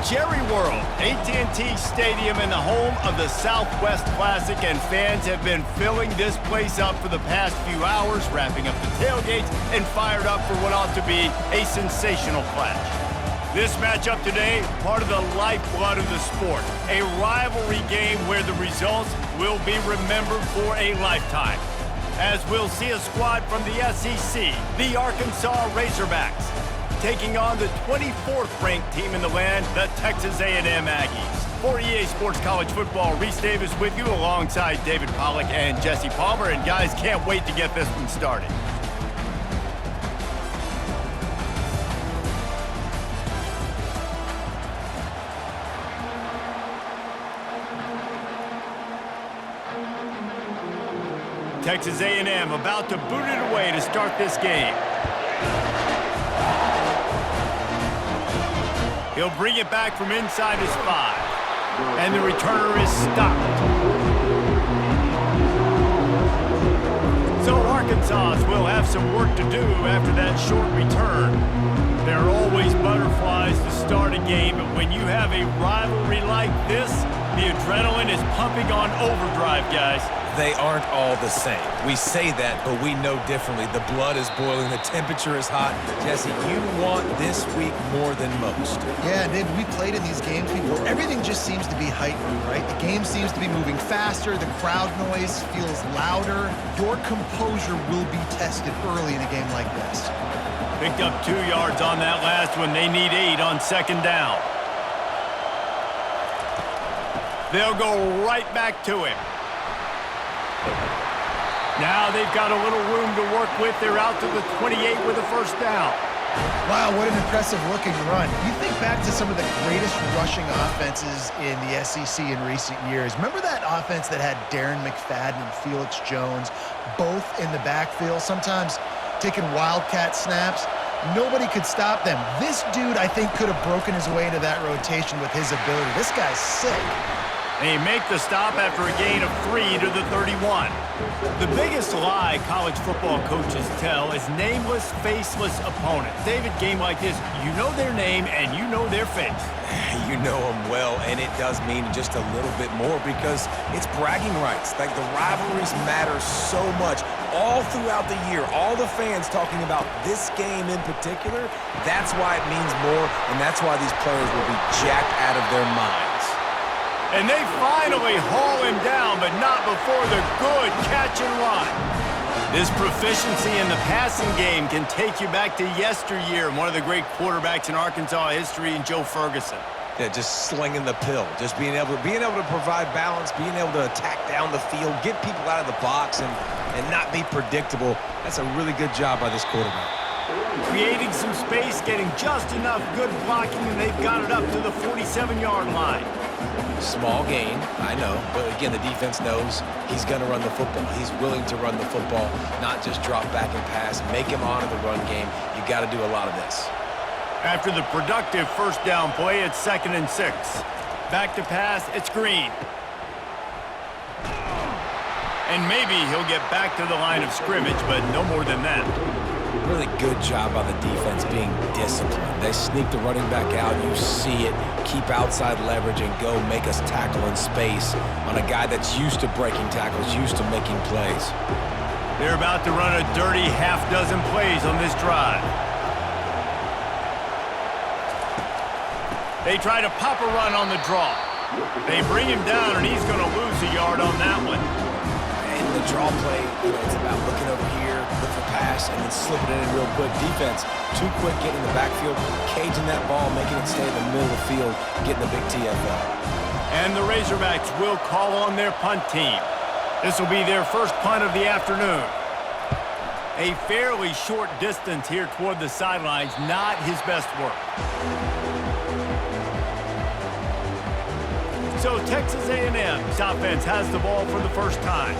Jerry World, AT&T Stadium and the home of the Southwest Classic, and fans have been filling this place up for the past few hours, wrapping up the tailgates and fired up for what ought to be a sensational clash. This matchup today, part of the lifeblood of the sport, a rivalry game where the results will be remembered for a lifetime. As we'll see a squad from the SEC, the Arkansas Razorbacks, taking on the 24th ranked team in the land, the Texas A&M Aggies. For EA Sports College Football, Reese Davis with you alongside David Pollack and Jesse Palmer. And guys, can't wait to get this one started. Texas A&M about to boot it away to start this game. He'll bring it back from inside his 5. And the returner is stopped. So Arkansas will have some work to do after that short return. There are always butterflies to start a game, but when you have a rivalry like this, the adrenaline is pumping on overdrive, guys. They aren't all the same. We say that, but we know differently. The blood is boiling. The temperature is hot. Jesse, you want this week more than most. Yeah, David, we played in these games before. Everything just seems to be heightened, right? The game seems to be moving faster. The crowd noise feels louder. Your composure will be tested early in a game like this. Picked up 2 yards on that last one. They need 8 on second down. They'll go right back to him. Now they've got a little room to work with. They're out to the 28 with a first down. Wow, what an impressive-looking run. You think back to some of the greatest rushing offenses in the SEC in recent years. Remember that offense that had Darren McFadden and Felix Jones both in the backfield, sometimes taking wildcat snaps? Nobody could stop them. This dude, I think, could have broken his way into that rotation with his ability. This guy's sick. They make the stop after a gain of 3 to the 31. The biggest lie college football coaches tell is nameless, faceless opponents. David, game like this, you know their name and you know their face. You know them well, and it does mean just a little bit more because it's bragging rights. Like, the rivalries matter so much all throughout the year. All the fans talking about this game in particular, that's why it means more, and that's why these players will be jacked out of their minds. And they finally haul him down, but not before the good catch and run. This proficiency in the passing game can take you back to yesteryear, one of the great quarterbacks in Arkansas history, in Joe Ferguson. Yeah, just slinging the pill, just being able to provide balance, being able to attack down the field, get people out of the box, and not be predictable. That's a really good job by this quarterback. Creating some space, getting just enough good blocking, and they've got it up to the 47-yard line. Small gain, I know, but again, the defense knows he's going to run the football. He's willing to run the football, not just drop back and pass, make him honor the run game. You got to do a lot of this. After the productive first down play, it's 2nd and 6. Back to pass, it's Green. And maybe he'll get back to the line of scrimmage, but no more than that. Really good job by the defense being disciplined. They sneak the running back out. You see it. Keep outside leverage and go make us tackle in space on a guy that's used to breaking tackles, used to making plays. They're about to run a dirty half-dozen plays on this drive. They try to pop a run on the draw. They bring him down, and he's going to lose a yard on that one. And the draw play, it's about looking over here, look for pass, and then slipping it in real quick. Defense, too quick getting in the backfield, caging that ball, making it stay in the middle of the field, getting the big TFL. And the Razorbacks will call on their punt team. This will be their first punt of the afternoon. A fairly short distance here toward the sidelines, not his best work. So Texas A&M's offense has the ball for the first time.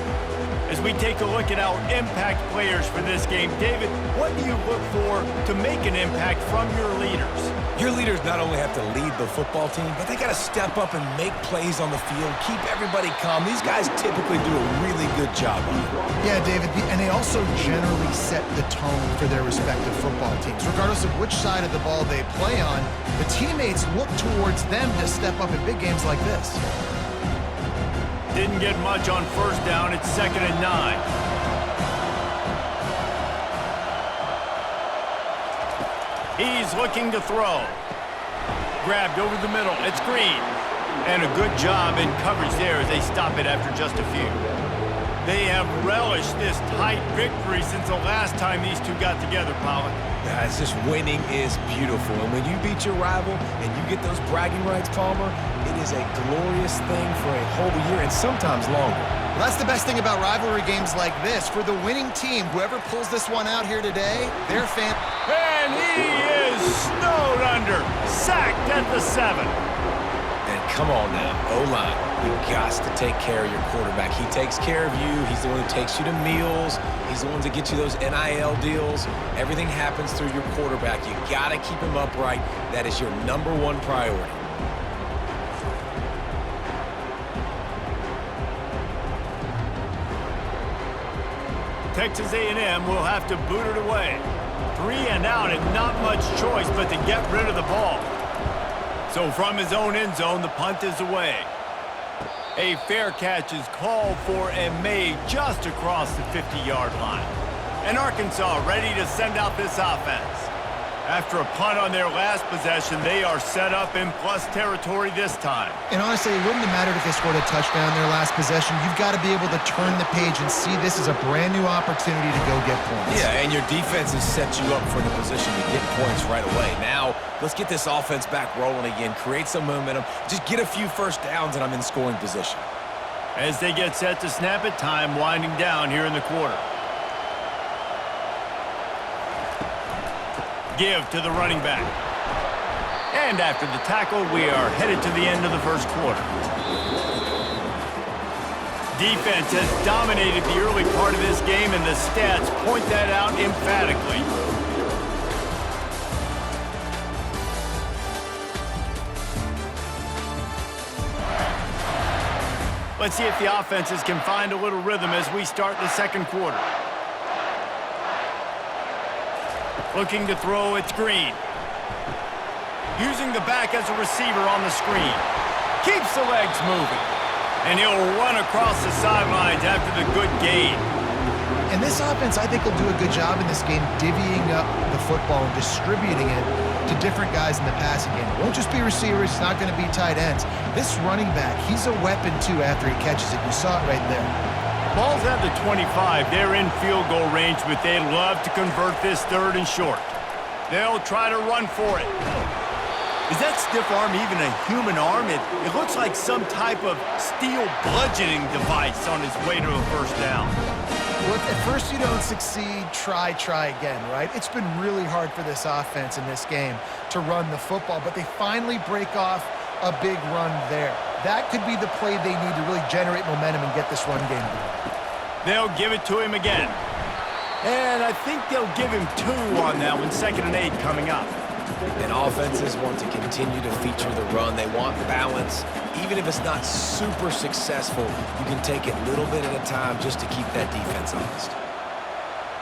As we take a look at our impact players for this game, David, what do you look for to make an impact from your leaders? Your leaders not only have to lead the football team, but they got to step up and make plays on the field, keep everybody calm. These guys typically do a really good job of it. Yeah, David, and they also generally set the tone for their respective football teams. Regardless of which side of the ball they play on, the teammates look towards them to step up in big games like this. Didn't get much on first down. It's 2nd and 9. He's looking to throw. Grabbed over the middle. It's Green. And a good job in coverage there as they stop it after just a few. They have relished this tight victory since the last time these two got together, Pollard. Guys, just winning is beautiful. And when you beat your rival and you get those bragging rights, Palmer, it is a glorious thing for a whole year and sometimes longer. Well, that's the best thing about rivalry games like this. For the winning team, whoever pulls this one out here today, their fan... And he is snowed under. Sacked at the 7. And come on now, O-line, you got to take care of your quarterback. He takes care of you. He's the one who takes you to meals. He's the one to get you those NIL deals. Everything happens through your quarterback. You got to keep him upright. That is your #1 priority. Texas A&M will have to boot it away. 3 and out and not much choice but to get rid of the ball. So from his own end zone, the punt is away. A fair catch is called for and made just across the 50-yard line. And Arkansas ready to send out this offense. After a punt on their last possession, they are set up in plus territory this time. And honestly, it wouldn't have mattered if they scored a touchdown their last possession. You've got to be able to turn the page and see this as a brand new opportunity to go get points. Yeah, and your defense has set you up for the position to get points right away. Now, let's get this offense back rolling again, create some momentum, just get a few first downs, and I'm in scoring position. As they get set to snap it, time winding down here in the quarter. Give to the running back. And after the tackle, we are headed to the end of the first quarter. Defense has dominated the early part of this game, and the stats point that out emphatically. Let's see if the offenses can find a little rhythm as we start the second quarter. Looking to throw, it's Green. Using the back as a receiver on the screen. Keeps the legs moving. And he'll run across the sidelines after the good gain. And this offense, I think, will do a good job in this game divvying up the football and distributing it to different guys in the passing game. It won't just be receivers. It's not going to be tight ends. This running back, he's a weapon, too, after he catches it. You saw it right there. Ball's at the 25. They're in field goal range, but they'd love to convert this 3rd and short. They'll try to run for it. Is that stiff arm even a human arm? It looks like some type of steel bludgeoning device on his way to a first down. Well, if at first you don't succeed, try again, right? It's been really hard for this offense in this game to run the football, but they finally break off a big run there. That could be the play they need to really generate momentum and get this run game going. They'll give it to him again. And I think they'll give him 2 on that one. 2nd and 8 coming up. And offenses want to continue to feature the run. They want balance. Even if it's not super successful, you can take it little bit at a time just to keep that defense honest.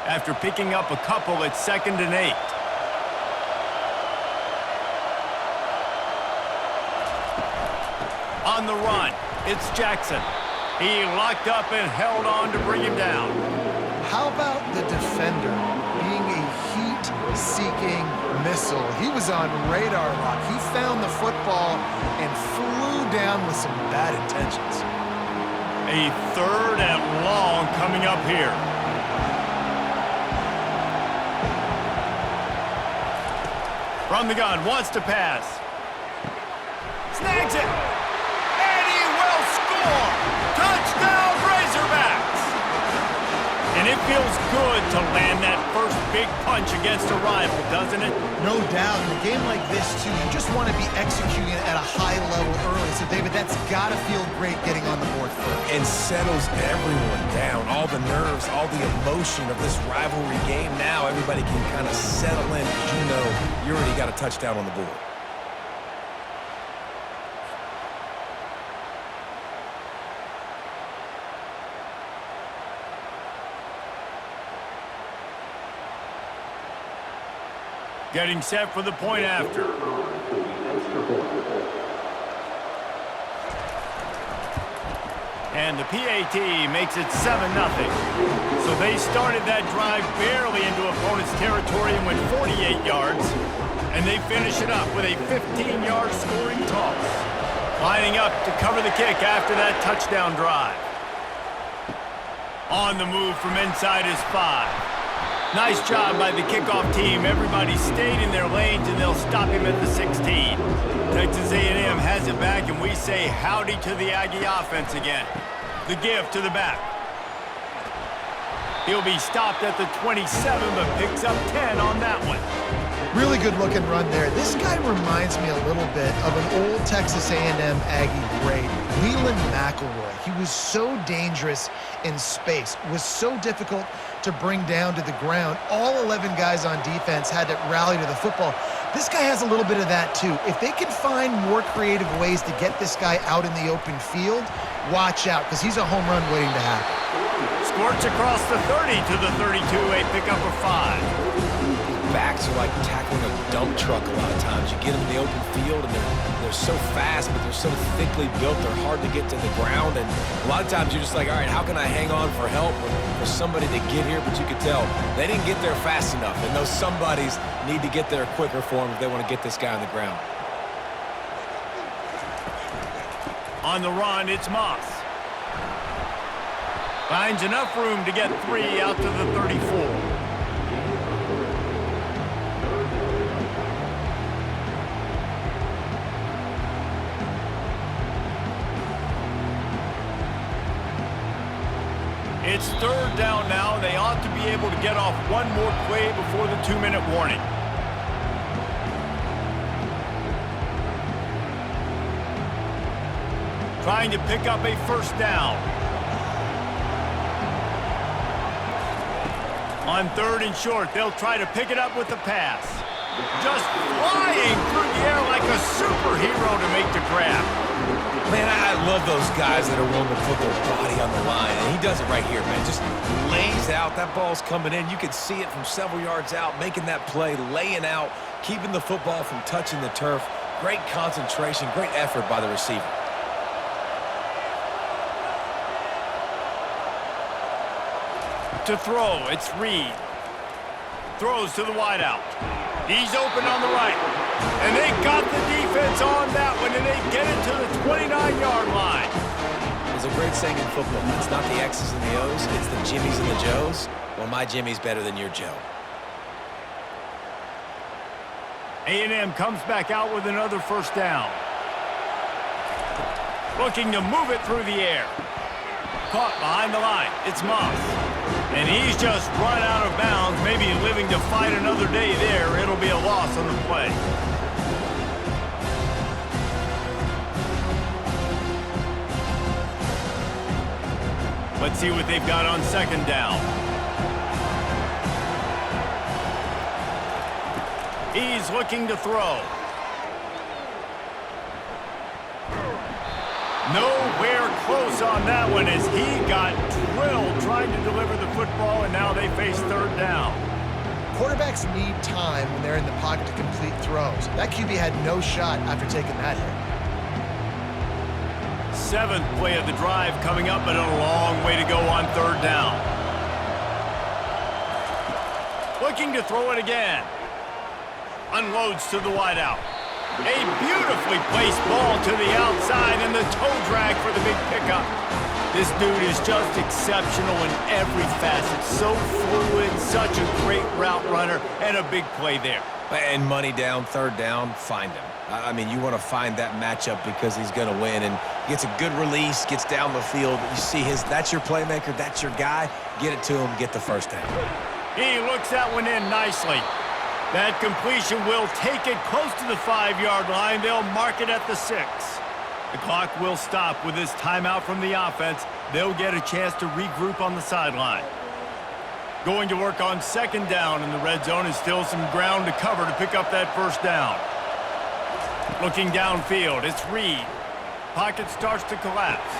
After picking up a couple, it's 2nd and 8. On the run, it's Jackson. He locked up and held on to bring him down. How about the defender being a heat-seeking missile? He was on radar lock. He found the football and flew down with some bad intentions. A 3rd and long coming up here. From the gun, wants to pass. Snags it. And he will score. Touchdown, Razorbacks. And it feels good to land that first big punch against a rival, doesn't it? No doubt. In a game like this, too, you just want to be executing at a high level early. So, David, that's got to feel great getting on the board. comfort and settles everyone down. All the nerves, all the emotion of this rivalry game. Now everybody can kind of settle in because you know you already got a touchdown on the board. Getting set for the point after. And the PAT makes it 7-0. So they started that drive barely into opponent's territory and went 48 yards. And they finish it up with a 15-yard scoring toss. Lining up to cover the kick after that touchdown drive. On the move from inside his 5. Nice job by the kickoff team. Everybody stayed in their lanes, and they'll stop him at the 16. Texas A&M has it back, and we say howdy to the Aggie offense again. The give to the back. He'll be stopped at the 27, but picks up 10 on that one. Really good-looking run there. This guy reminds me a little bit of an old Texas A&M Aggie great, Leland McElroy. He was so dangerous in space, was so difficult to bring down to the ground. All 11 guys on defense had to rally to the football. This guy has a little bit of that too. If they can find more creative ways to get this guy out in the open field, watch out, because he's a home run waiting to happen. Squirts across the 30 to the 32, a pickup of 5. Backs are like tackling a dump truck a lot of times. You get them in the open field, and they're so fast, but they're so thickly built, they're hard to get to the ground. And a lot of times you're just like, all right, how can I hang on for help or for somebody to get here? But you could tell they didn't get there fast enough, and those somebodies need to get there quicker for them if they want to get this guy on the ground. On the run, it's Moss. Finds enough room to get 3 out to the 34. It's 3rd down now. They ought to be able to get off one more play before the 2-minute warning. Trying to pick up a 1st down. On 3rd and short, they'll try to pick it up with the pass. Just flying through the air like a superhero to make the grab. Man, I love those guys that are willing to put their body on the line, and he does it right here, man. Just lays out. That ball's coming in. You can see it from several yards out, making that play, laying out, keeping the football from touching the turf. Great concentration, great effort by the receiver. To throw, it's Reed. Throws to the wideout. He's open on the right. And they got the defense on that one, and they get it to the 29-yard line. There's a great saying in football. It's not the X's and the O's, it's the Jimmies and the Joes. Well, my Jimmy's better than your Joe. A&M comes back out with another 1st down. Looking to move it through the air. Caught behind the line. It's Moss. And he's just run out of bounds, maybe living to fight another day there. It'll be a loss on the play. Let's see what they've got on 2nd down. He's looking to throw. Nowhere close on that one as he got drilled trying to deliver the football, and now they face 3rd down. Quarterbacks need time when they're in the pocket to complete throws. That QB had no shot after taking that hit. 7th play of the drive coming up, but a long way to go on 3rd down. Looking to throw it again. Unloads to the wideout. A beautifully placed ball to the outside and the toe drag for the big pickup. This dude is just exceptional in every facet. So fluid, such a great route runner, and a big play there. And money down, 3rd down, find him. I mean, you want to find that matchup because he's going to win, and gets a good release, gets down the field. You see that's your playmaker, that's your guy. Get it to him, get the 1st down. He looks that one in nicely. That completion will take it close to the 5-yard line. They'll mark it at the 6. The clock will stop with this timeout from the offense. They'll get a chance to regroup on the sideline. Going to work on second down in the red zone is still some ground to cover to pick up that first down. Looking downfield, it's Reed. Pocket starts to collapse.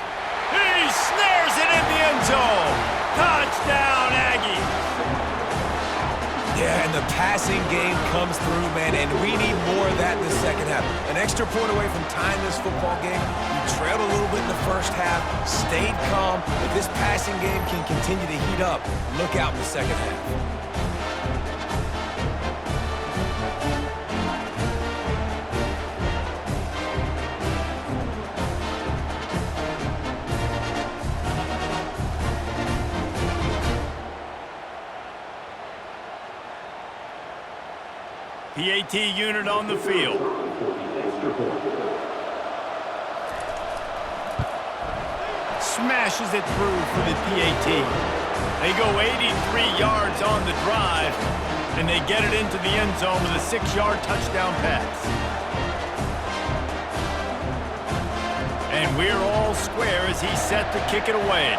He snares it in the end zone. Touchdown, Aggies. Yeah, and the passing game comes through, man, and we need more of that in the second half. An extra point away from tying this football game. You trailed a little bit in the first half, stayed calm. If this passing game can continue to heat up, look out in the second half. PAT unit on the field. Smashes it through for the PAT. They go 83 yards on the drive, and they get it into the end zone with a 6-yard touchdown pass. And we're all square as he's set to kick it away.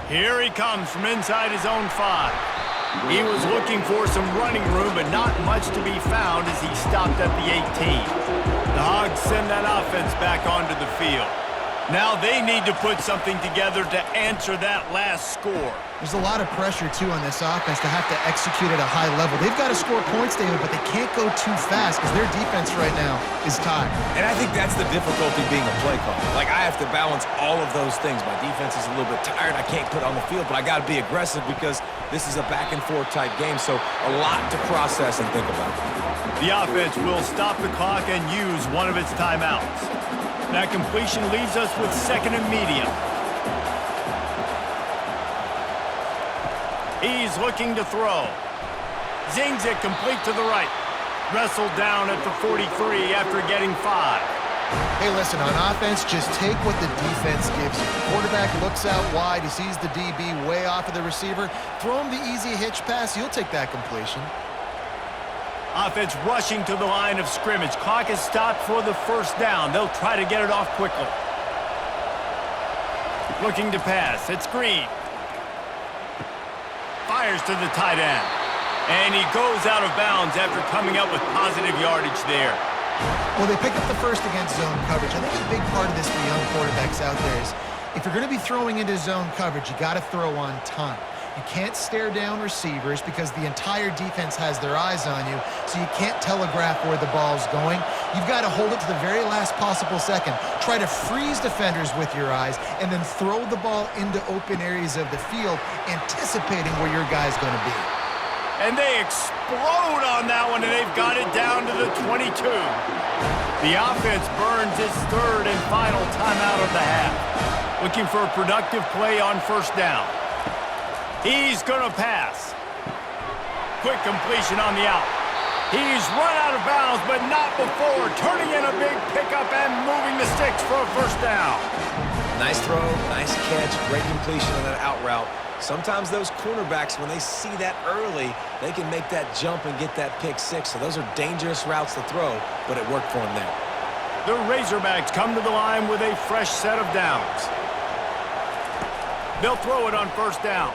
Here he comes from inside his own 5. He was looking for some running room, but not much to be found as he stopped at the 18. The Hogs send that offense back onto the field. Now they need to put something together to answer that last score. There's a lot of pressure, too, on this offense to have to execute at a high level. They've got to score points, David, but they can't go too fast because their defense right now is tired. And I think that's the difficulty being a play caller. Like, I have to balance all of those things. My defense is a little bit tired. I can't put on the field, but I got to be aggressive because this is a back-and-forth type game, so a lot to process and think about. The offense will stop the clock and use one of its timeouts. That completion leaves us with second and medium. He's looking to throw. Zings it complete to the right. Wrestled down at the 43 after getting 5. Hey, listen, on offense, just take what the defense gives you. Quarterback looks out wide. He sees the DB way off of the receiver. Throw him the easy hitch pass. You'll take that completion. Offense rushing to the line of scrimmage. Clock is stopped for the first down. They'll try to get it off quickly. Looking to pass. It's Green. Fires to the tight end. And he goes out of bounds after coming up with positive yardage there. Well, they pick up the first against zone coverage. I think a big part of this for young quarterbacks out there is if you're going to be throwing into zone coverage, you got to throw on time. You can't stare down receivers because the entire defense has their eyes on you, so you can't telegraph where the ball's going. You've got to hold it to the very last possible second. Try to freeze defenders with your eyes, and then throw the ball into open areas of the field, anticipating where your guy's going to be. And they explode on that one, and they've got it down to the 22. The offense burns its third and final timeout of the half. Looking for a productive play on first down. He's going to pass. Quick completion on the out. He's run out of bounds, but not before turning in a big pickup and moving the sticks for a first down. Nice throw, nice catch, great completion on that out route. Sometimes those cornerbacks, when they see that early, they can make that jump and get that pick six. So those are dangerous routes to throw, but it worked for them there. The Razorbacks come to the line with a fresh set of downs. They'll throw it on first down.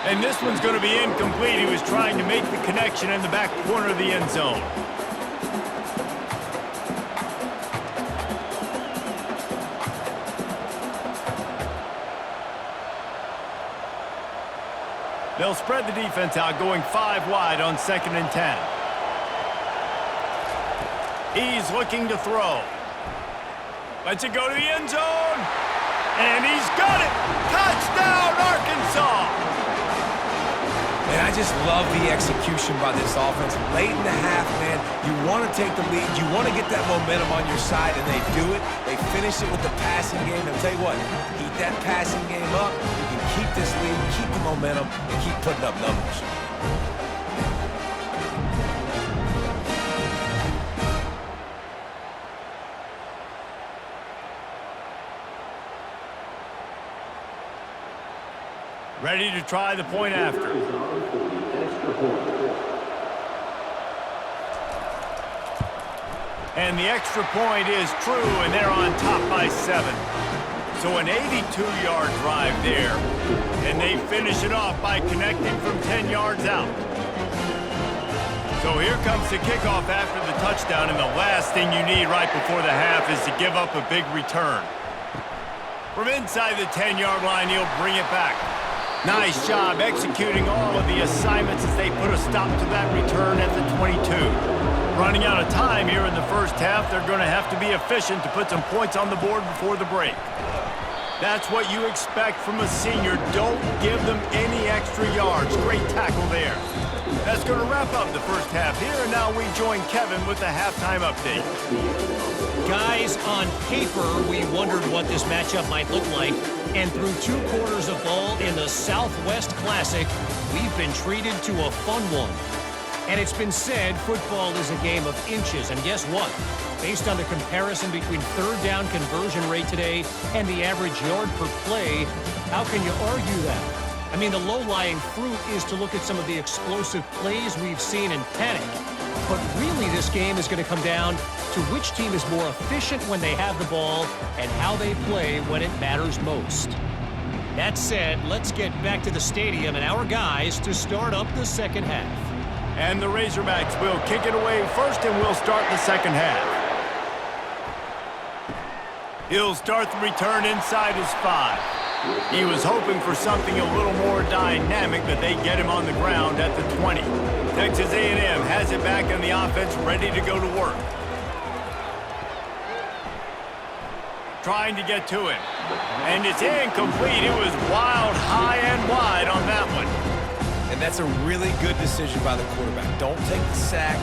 And this one's going to be incomplete. He was trying to make the connection in the back corner of the end zone. They'll spread the defense out, going 5 wide on 2nd and 10. He's looking to throw. Lets it go to the end zone. And he's got it. Touchdown, Arkansas. Man, I just love the execution by this offense. Late in the half, man, you want to take the lead. You want to get that momentum on your side, and they do it. They finish it with the passing game. And I'll tell you what, keep that passing game up. You can keep this lead, keep the momentum, and keep putting up numbers. Ready to try the point after. And the extra point is true, and they're on top by 7. So an 82-yard drive there, and they finish it off by connecting from 10 yards out. So here comes the kickoff after the touchdown, and the last thing you need right before the half is to give up a big return. From inside the 10-yard line, he'll bring it back. Nice job executing all of the assignments as they put a stop to that return at the 22. Running out of time here in the first half, they're going to have to be efficient to put some points on the board before the break. That's what you expect from a senior. Don't give them any extra yards. Great tackle there. That's going to wrap up the first half here, and now we join Kevin with the halftime update. Guys, on paper, we wondered what this matchup might look like, and through 2 quarters of ball in the Southwest Classic, we've been treated to a fun one. And it's been said football is a game of inches, and guess what? Based on the comparison between third down conversion rate today and the average yard per play, how can you argue that? I mean, the low-lying fruit is to look at some of the explosive plays we've seen and panic. But really, this game is going to come down to which team is more efficient when they have the ball and how they play when it matters most. That said, let's get back to the stadium and our guys to start up the second half. And the Razorbacks will kick it away first, and we'll start the second half. He'll start the return inside his 5. He was hoping for something a little more dynamic, but they get him on the ground at the 20. Texas A&M has it back on the offense, ready to go to work. Trying to get to him. And it's incomplete. It was wild, high and wide on that one. And that's a really good decision by the quarterback. Don't take the sack,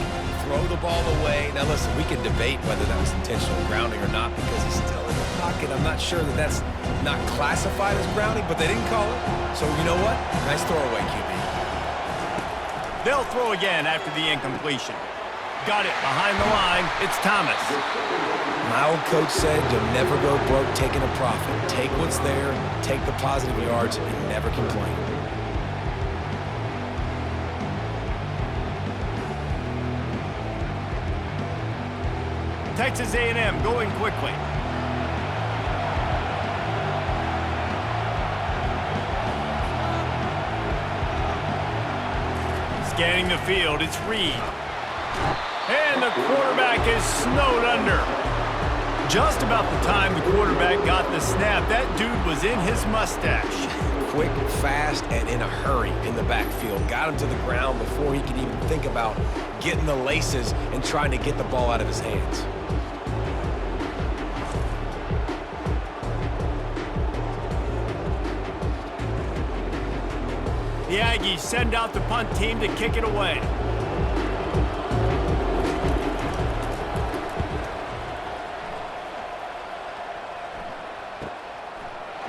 throw the ball away. Now listen, we can debate whether that was intentional grounding or not because he's still in the pocket. I'm not sure that that's not classified as grounding, but they didn't call it. So you know what? Nice throwaway, QB. They'll throw again after the incompletion. Got it behind the line. It's Thomas. My old coach said you'll never go broke taking a profit. Take what's there, take the positive yards, and never complain. Texas A&M going quickly. Scanning the field, it's Reed. And the quarterback is snowed under. Just about the time the quarterback got the snap, that dude was in his mustache. Quick, fast, and in a hurry in the backfield. Got him to the ground before he could even think about getting the laces and trying to get the ball out of his hands. The Aggies send out the punt team to kick it away.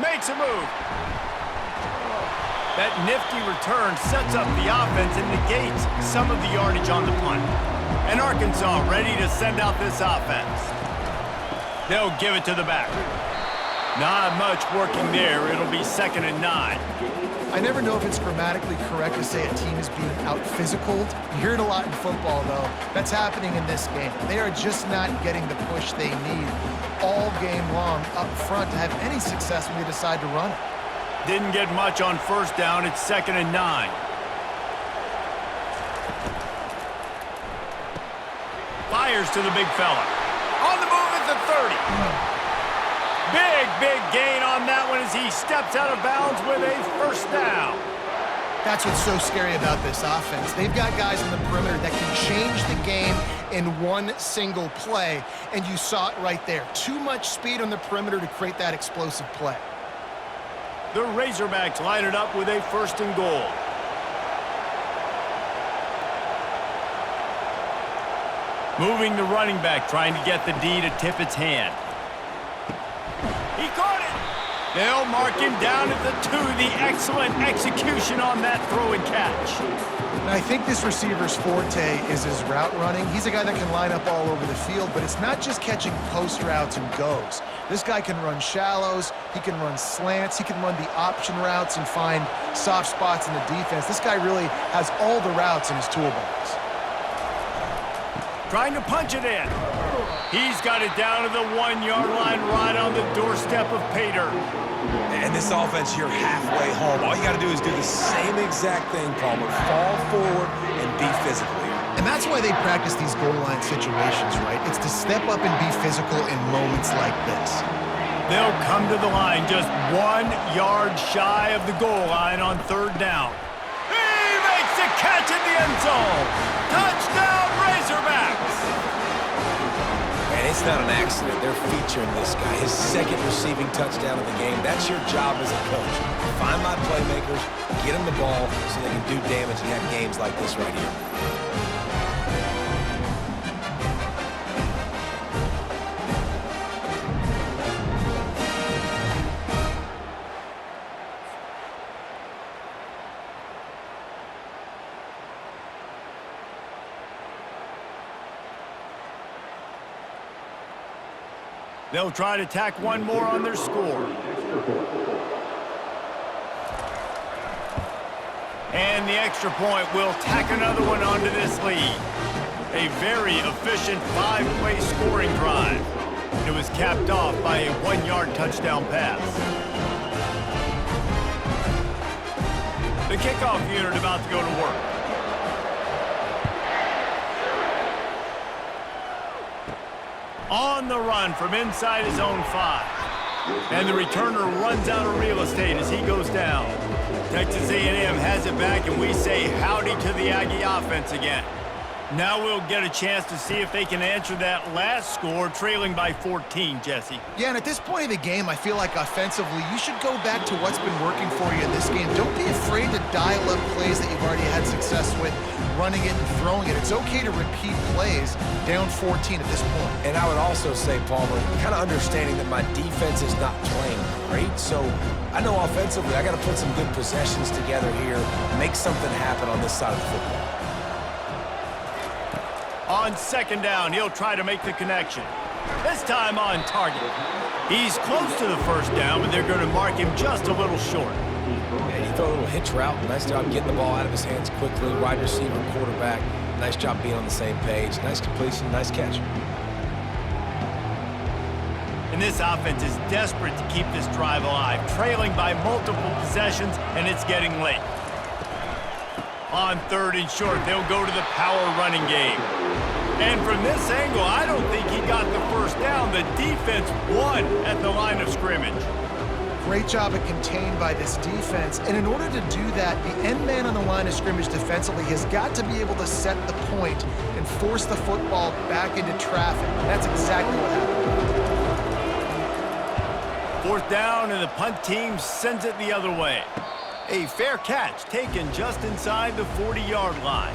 Makes a move. That nifty return sets up the offense and negates some of the yardage on the punt. And Arkansas ready to send out this offense. They'll give it to the back. Not much working there. It'll be 2nd and 9. I never know if it's grammatically correct to say a team is being out-physicaled. You hear it a lot in football, though. That's happening in this game. They are just not getting the push they need all game long up front to have any success when they decide to run it. Didn't get much on first down. It's 2nd and 9. Fires to the big fella. On the move at the 30. Big gain on that one as he steps out of bounds with a first down. That's what's so scary about this offense. They've got guys in the perimeter that can change the game in one single play, and you saw it right there. Too much speed on the perimeter to create that explosive play. The Razorbacks line it up with a 1st and goal. Moving the running back, trying to get the D to tip its hand. He caught it. They'll mark him down at the 2. The excellent execution on that throw and catch. And I think this receiver's forte is his route running. He's a guy that can line up all over the field, but it's not just catching post routes and goes. This guy can run shallows, he can run slants, he can run the option routes and find soft spots in the defense. This guy really has all the routes in his toolbox. Trying to punch it in. He's got it down to the 1-yard line right on the doorstep of pay dirt. And this offense, you're halfway home. All you got to do is do the same exact thing, Palmer. Fall forward and be physical here. And that's why they practice these goal line situations, right? It's to step up and be physical in moments like this. They'll come to the line just 1 yard shy of the goal line on 3rd down. He makes a catch in the end zone. Touchdown, Razorbacks! And it's not an accident. They're featuring this guy. His 2nd receiving touchdown of the game. That's your job as a coach. Find my playmakers, get them the ball so they can do damage and have games like this right here. They'll try to tack one more on their score. And the extra point will tack another one onto this lead. A very efficient 5-play scoring drive. It was capped off by a 1-yard touchdown pass. The kickoff unit about to go to work. On the run from inside his own 5. And the returner runs out of real estate as he goes down. Texas A&M has it back, and we say howdy to the Aggie offense again. Now we'll get a chance to see if they can answer that last score, trailing by 14, Jesse. Yeah, and at this point of the game, I feel like offensively, you should go back to what's been working for you in this game. Don't be afraid to dial up plays that you've already had success with, running it and throwing it. It's okay to repeat plays down 14 at this point. And I would also say, Palmer, kind of understanding that my defense is not playing great, so I know offensively I got to put some good possessions together here, make something happen on this side of the football. On 2nd down, he'll try to make the connection. This time on target. He's close to the 1st down, but they're going to mark him just a little short. And he threw a little hitch route. Nice job getting the ball out of his hands quickly. Wide receiver, quarterback. Nice job being on the same page. Nice completion, nice catch. And this offense is desperate to keep this drive alive, trailing by multiple possessions, and it's getting late. On 3rd and short, they'll go to the power running game. And from this angle, I don't think he got the 1st down. The defense won at the line of scrimmage. Great job of contained by this defense. And in order to do that, the end man on the line of scrimmage defensively has got to be able to set the point and force the football back into traffic. And that's exactly what happened. 4th down, and the punt team sends it the other way. A fair catch taken just inside the 40-yard line.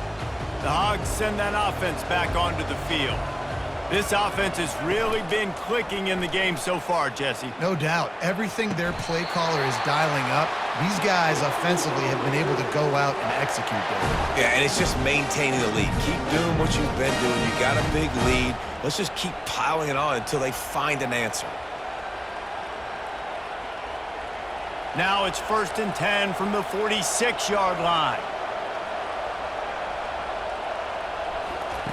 The Hogs send that offense back onto the field. This offense has really been clicking in the game so far, Jesse. No doubt. Everything their play caller is dialing up, these guys offensively have been able to go out and execute that. Yeah, and it's just maintaining the lead. Keep doing what you've been doing. You got a big lead. Let's just keep piling it on until they find an answer. Now it's 1st and 10 from the 46-yard line.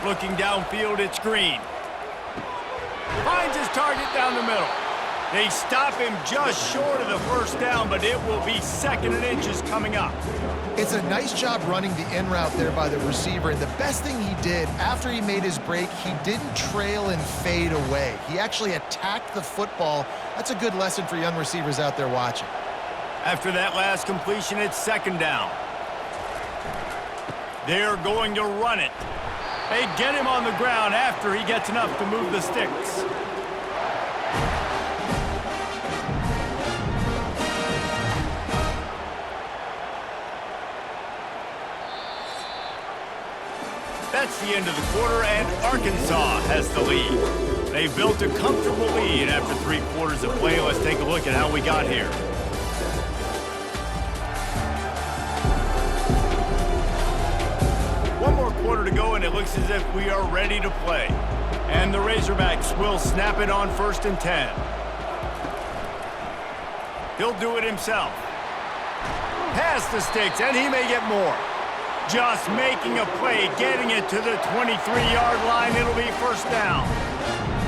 Looking downfield, it's Green. Finds his target down the middle. They stop him just short of the 1st down, but it will be 2nd and inches coming up. It's a nice job running the in route there by the receiver, and the best thing he did after he made his break, he didn't trail and fade away. He actually attacked the football. That's a good lesson for young receivers out there watching. After that last completion, it's 2nd down. They're going to run it. They get him on the ground after he gets enough to move the sticks. That's the end of the quarter, and Arkansas has the lead. They've built a comfortable lead after 3 quarters of play. Let's take a look at how we got here. One more quarter to go, and it looks as if we are ready to play. And the Razorbacks will snap it on 1st and 10. He'll do it himself. Past the sticks, and he may get more. Just making a play, getting it to the 23-yard line. It'll be 1st down.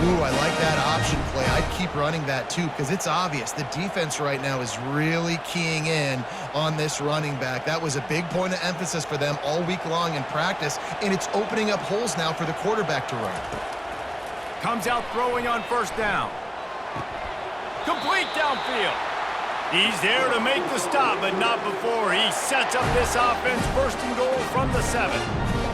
Ooh, I like that option play. I'd keep running that too because it's obvious the defense right now is really keying in on this running back. That was a big point of emphasis for them all week long in practice, and it's opening up holes now for the quarterback to run. Comes out throwing on first down. Complete downfield. He's there to make the stop, but not before he sets up this offense first and goal from the 7.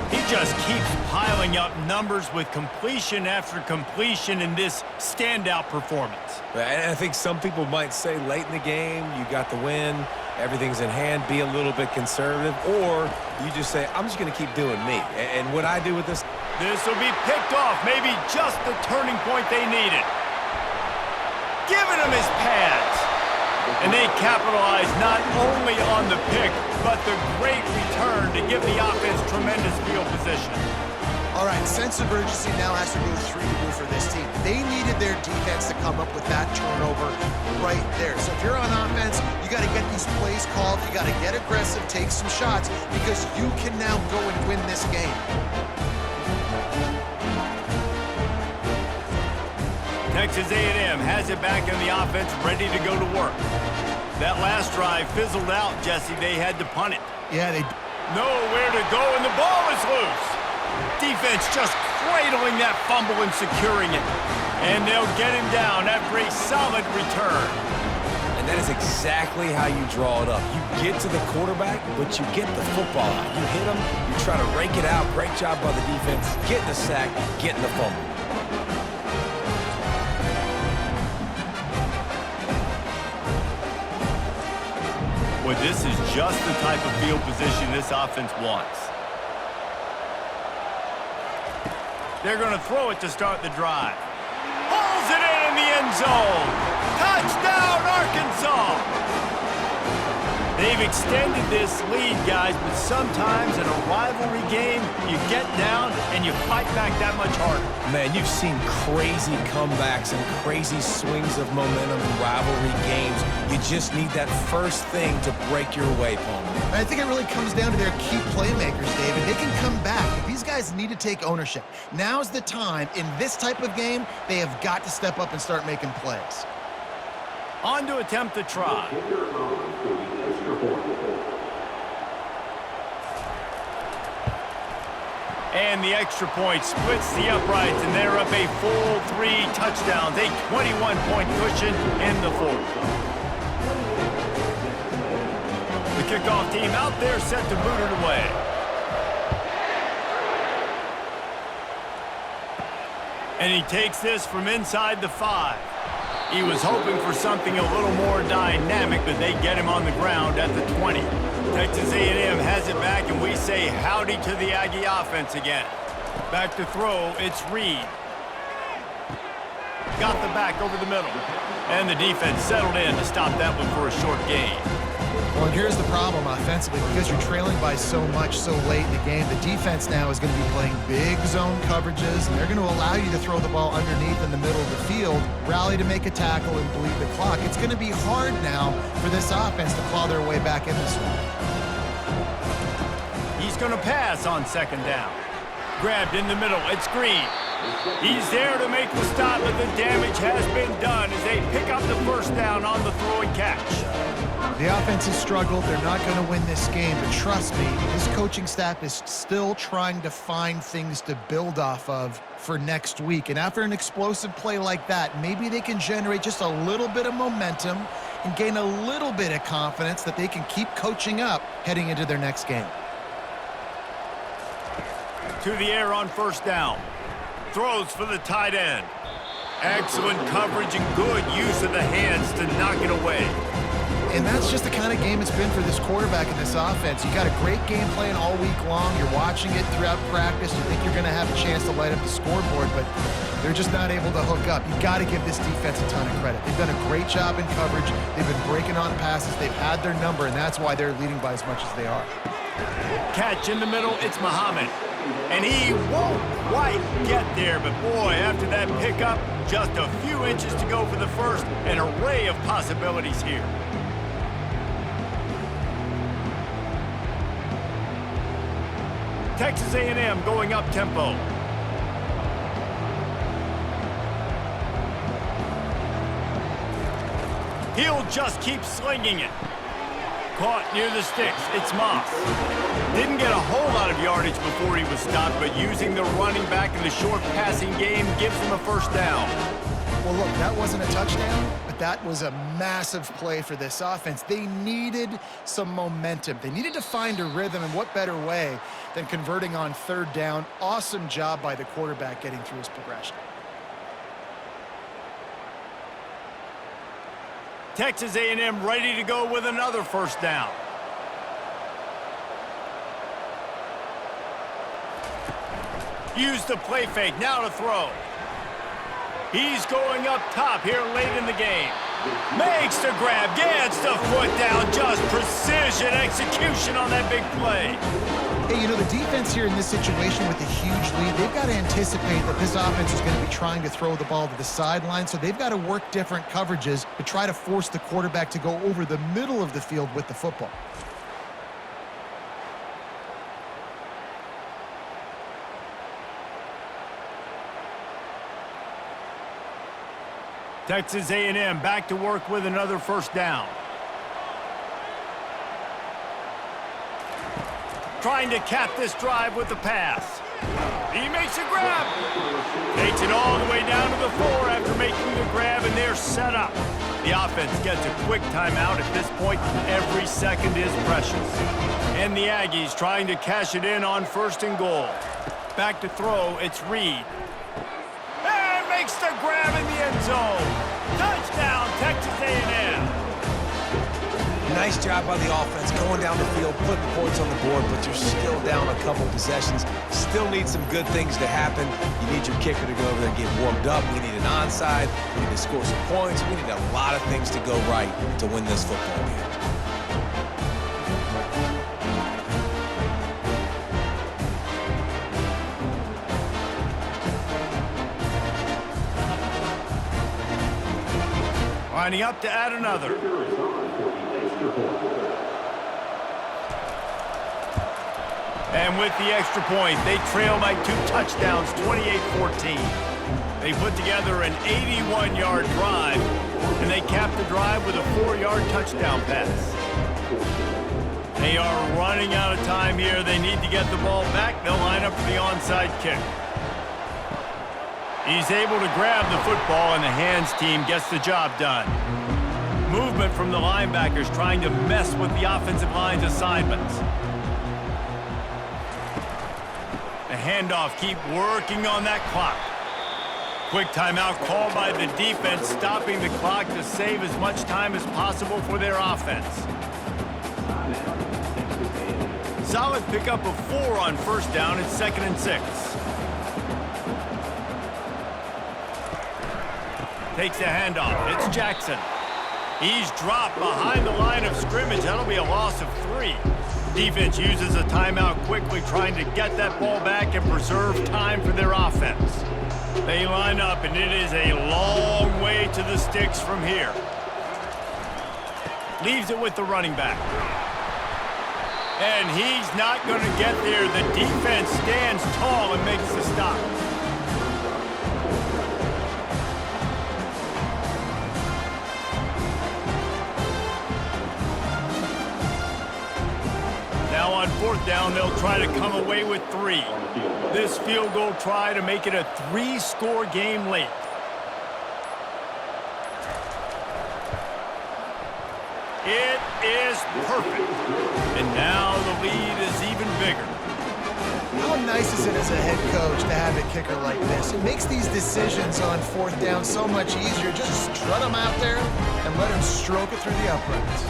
He just keeps piling up numbers with completion after completion in this standout performance. And I think some people might say late in the game, you got the win, everything's in hand, be a little bit conservative, or you just say, I'm just going to keep doing me. And what I do with this will be picked off, maybe just the turning point they needed. Giving him his pads. And they capitalize not only on the pick, but the great return to give the offense tremendous field position. All right, sense of urgency now has to go through the roof for this team. They needed their defense to come up with that turnover right there. So if you're on offense, you got to get these plays called. You got to get aggressive, take some shots, because you can now go and win this game. Texas A&M has it back in the offense, ready to go to work. That last drive fizzled out, Jesse. They had to punt it. Yeah, they... Nowhere to go, and the ball is loose. Defense just cradling that fumble and securing it. And they'll get him down after a solid return. And that is exactly how you draw it up. You get to the quarterback, but you get the football out. You hit him, you try to rake it out. Great job by the defense. Getting the sack, getting the fumble. Well, this is just the type of field position this offense wants. They're going to throw it to start the drive. Pulls it in the end zone. Touchdown, Arkansas! They've extended this lead, guys, but sometimes in a rivalry game, you get down and you fight back that much harder. Man, you've seen crazy comebacks and crazy swings of momentum in rivalry games. You just need that first thing to break your way, Palmer. I think it really comes down to their key playmakers, David. They can come back, but these guys need to take ownership. Now's the time. In this type of game, they have got to step up and start making plays. On to attempt the try. And the extra point splits the uprights, and they're up a full 3 touchdowns, a 21-point cushion in the fourth. The kickoff team out there set to boot it away. And he takes this from inside the 5. He was hoping for something a little more dynamic, but they get him on the ground at the 20. Texas A&M has it back, and we say howdy to the Aggie offense again. Back to throw, it's Reed. Got the back over the middle. And the defense settled in to stop that one for a short gain. Well, and here's the problem offensively. Because you're trailing by so much so late in the game, the defense now is going to be playing big zone coverages, and they're going to allow you to throw the ball underneath in the middle of the field, rally to make a tackle, and bleed the clock. It's going to be hard now for this offense to claw their way back in this one. He's going to pass on second down. Grabbed in the middle, it's Green. He's there to make the stop, but the damage has been done as they pick up the first down on the throw and catch. The offense has struggled. They're not going to win this game, but trust me, this coaching staff is still trying to find things to build off of for next week. And after an explosive play like that, maybe they can generate just a little bit of momentum and gain a little bit of confidence that they can keep coaching up heading into their next game. To the air on first down. Throws for the tight end. Excellent coverage and good use of the hands to knock it away. And that's just the kind of game it's been for this quarterback in this offense. You got a great game plan all week long. You're watching it throughout practice. You think you're going to have a chance to light up the scoreboard, but they're just not able to hook up. You got to give this defense a ton of credit. They've done a great job in coverage. They've been breaking on passes. They've had their number, and that's why they're leading by as much as they are. Catch in the middle, it's Muhammad. And he won't quite get there, but boy, after that pickup, just a few inches to go for the first, an array of possibilities here. Texas A&M going up tempo. He'll just keep slinging it. Caught near the sticks. It's Moss. Didn't get a whole lot of yardage before he was stopped, but using the running back in the short passing game gives him a first down. Well, look, that wasn't a touchdown, but that was a massive play for this offense. They needed some momentum. They needed to find a rhythm, and what better way than converting on third down. Awesome job by the quarterback getting through his progression. Texas A&M ready to go with another first down. Use the play fake, now to throw. He's going up top here late in the game. Makes the grab, gets the foot down, just precision execution on that big play. Hey, you know, the defense here in this situation with a huge lead, they've got to anticipate that this offense is going to be trying to throw the ball to the sideline, so they've got to work different coverages to try to force the quarterback to go over the middle of the field with the football. Texas A&M back to work with another first down. Trying to cap this drive with the pass. He makes a grab. Takes it all the way down to the 4 after making the grab, and they're set up. The offense gets a quick timeout. At this point, every second is precious. And the Aggies trying to cash it in on 1st and goal. Back to throw, it's Reed. And makes the grab in the end zone. Touchdown, Texas A&M. Nice job by the offense going down the field, putting points on the board, but you're still down a couple possessions. Still need some good things to happen. You need your kicker to go over there and get warmed up. We need an onside. We need to score some points. We need a lot of things to go right to win this football game. Lining up to add another. And with the extra point, they trail by 2 touchdowns, 28-14. They put together an 81-yard drive, and they cap the drive with a 4-yard touchdown pass. They are running out of time here. They need to get the ball back. They'll line up for the onside kick. He's able to grab the football, and the hands team gets the job done. Movement from the linebackers trying to mess with the offensive line's assignments. The handoff, keep working on that clock. Quick timeout called by the defense, stopping the clock to save as much time as possible for their offense. Solid pickup of 4 on 1st down. It's 2nd and 6. Takes the handoff. It's Jackson. He's dropped behind the line of scrimmage. That'll be a loss of 3. Defense uses a timeout quickly, trying to get that ball back and preserve time for their offense. They line up, and it is a long way to the sticks from here. Leaves it with the running back. And he's not going to get there. The defense stands tall and makes the stop. Now on 4th down, they'll try to come away with 3. This field goal try to make it a 3-score game late. It is perfect. And now the lead is even bigger. How nice is it as a head coach to have a kicker like this? It makes these decisions on 4th down so much easier. Just strut him out there and let him stroke it through the uprights.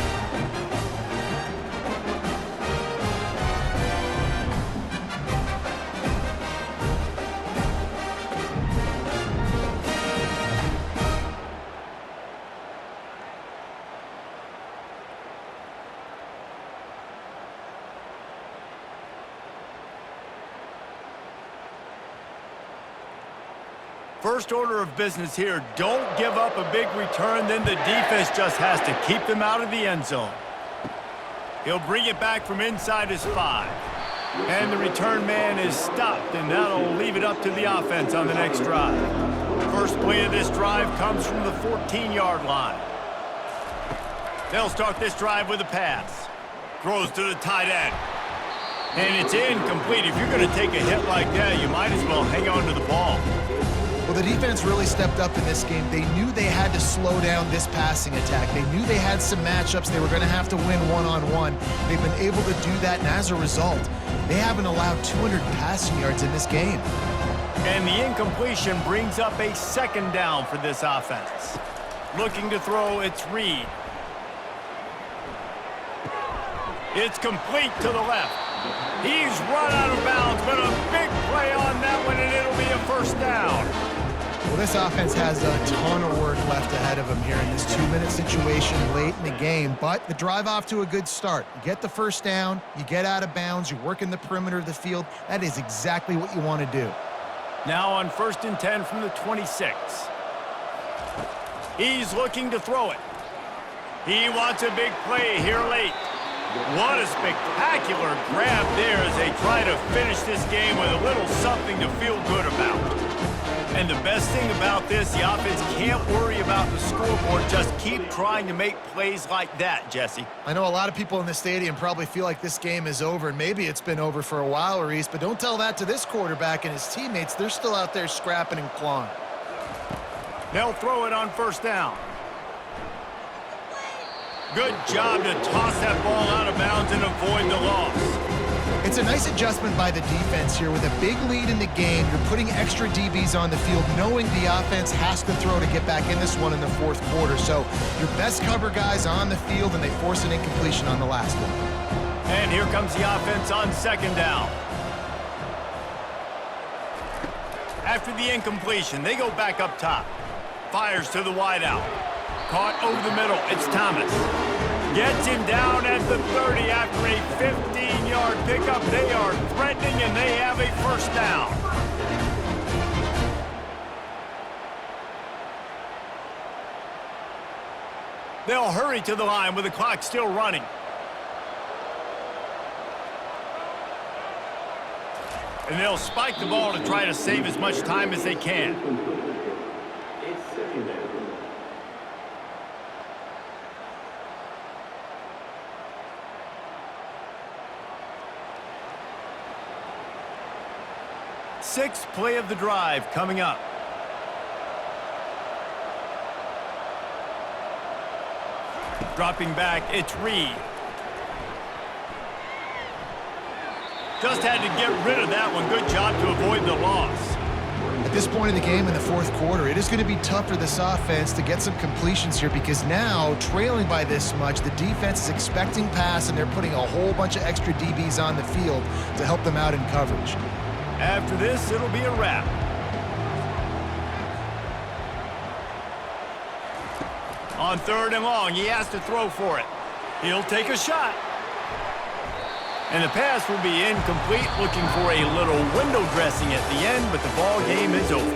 First order of business here, don't give up a big return, then the defense just has to keep them out of the end zone. He'll bring it back from inside his 5. And the return man is stopped, and that'll leave it up to the offense on the next drive. First play of this drive comes from the 14-yard line. They'll start this drive with a pass. Throws to the tight end. And it's incomplete. If you're going to take a hit like that, you might as well hang on to the ball. Well, the defense really stepped up in this game. They knew they had to slow down this passing attack. They knew they had some matchups they were going to have to win one-on-one. They've been able to do that, and as a result, they haven't allowed 200 passing yards in this game. And the incompletion brings up a second down for this offense. Looking to throw, it's Reed. It's complete to the left. He's run out of bounds, but a big play on that one, and it'll be a first down. Well, this offense has a ton of work left ahead of them here in this 2-minute situation late in the game, but the drive off to a good start. You get the first down, you get out of bounds, you work in the perimeter of the field. That is exactly what you want to do. Now on 1st and 10 from the 26. He's looking to throw it. He wants a big play here late. What a spectacular grab there as they try to finish this game with a little something to feel good about. And the best thing about this, the offense can't worry about the scoreboard. Just keep trying to make plays like that, Jesse. I know a lot of people in the stadium probably feel like this game is over, and maybe it's been over for a while, Reese, but don't tell that to this quarterback and his teammates. They're still out there scrapping and clawing. They'll throw it on first down. Good job to toss that ball out of bounds and avoid the loss. It's a nice adjustment by the defense here. With a big lead in the game, you're putting extra DBs on the field, knowing the offense has to throw to get back in this one in the fourth quarter. So your best cover guys on the field, and they force an incompletion on the last one. And here comes the offense on second down. After the incompletion, they go back up top. Fires to the wideout. Caught over the middle. It's Thomas. Gets him down at the 30 after a 15-yard pickup. They are threatening, and they have a first down. They'll hurry to the line with the clock still running. And they'll spike the ball to try to save as much time as they can. Sixth play of the drive coming up. Dropping back, it's Reed. Just had to get rid of that one. Good job to avoid the loss. At this point in the game in the fourth quarter, it is going to be tough for this offense to get some completions here, because now, trailing by this much, the defense is expecting pass, and they're putting a whole bunch of extra DBs on the field to help them out in coverage. After this, it'll be a wrap. On 3rd and long, he has to throw for it. He'll take a shot. And the pass will be incomplete, looking for a little window dressing at the end, but the ball game is over.